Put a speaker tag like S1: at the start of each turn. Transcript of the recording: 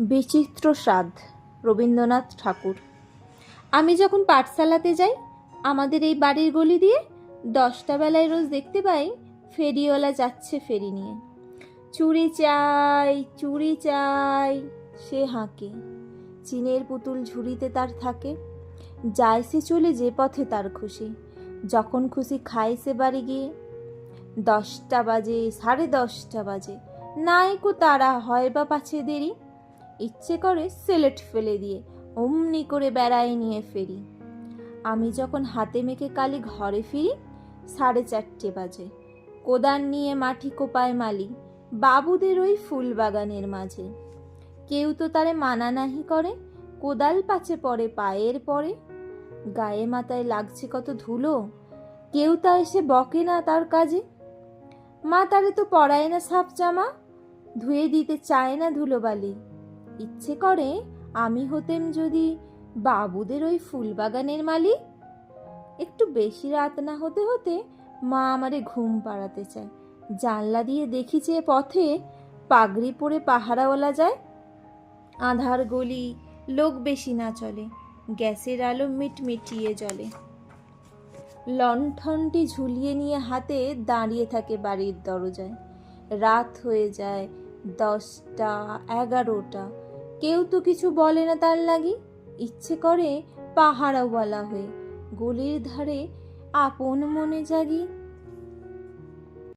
S1: বিচিত্র স্বাদ, রবীন্দ্রনাথ ঠাকুর। আমি যখন পাঠশালাতে যাই, আমাদের এই বাড়ির গলি দিয়ে 10টা বেলায় রোজ দেখতে পাই ফেরিওয়ালা যাচ্ছে ফেরি নিয়ে। চুড়ি চাই, চুড়ি চাই, সে হাঁকে। চিনের পুতুল ঝুড়িতে তার থাকে। যায় সে চলে যে পথে তার খুশি, যখন খুশি খায় সে বাড়ি গিয়ে। 10টা বাজে, 10:30 বাজে, নাইকো তারা হয় বা পাছে দেরি, ইচ্ছে করে সিলেট ফেলে দিয়ে অমনি করে বেড়ায় নিয়ে ফেরি। আমি যখন হাতে মেখে কালি ঘরে ফিরি, 4:30 বাজে। কোদাল নিয়ে মাটি কোপায় মালি বাবুদের ওই ফুল বাগানের মাঝে। কেউ তো তারে মানা নাহি করে, কোদাল পাছে পড়ে পায়ের পরে। গায়ে মাথায় লাগছে কত ধুলো, কেউ তা এসে বকে না তার কাজে। মা তারে তো পরায় না সাফ জামা, ধুয়ে দিতে চায় না ধুলোবালি। ইচ্ছে করে আমি হতেম যদি বাবুদের ওই ফুল বাগানের মালি। একটু বেশি রাত না হতে হতে মা আমারে ঘুম পাড়াতে চায়। জানলা দিয়ে দেখি যে পথে পাগড়ি পরে পাহারাওয়ালা যায়। আধার গলি, লোক বেশি না চলে, গ্যাসের আলো মিটমিটিয়ে জ্বলে। লণ্ঠনটি ঝুলিয়ে নিয়ে হাতে দাঁড়িয়ে থাকে বাড়ির দরজায়। রাত হয়ে যায় 10টা, 11টা, কেউ তো কিছু বলে না তার লাগি। ইচ্ছে করে পাহারাওয়ালা হয়ে গলির ধারে আপন মনে জাগি।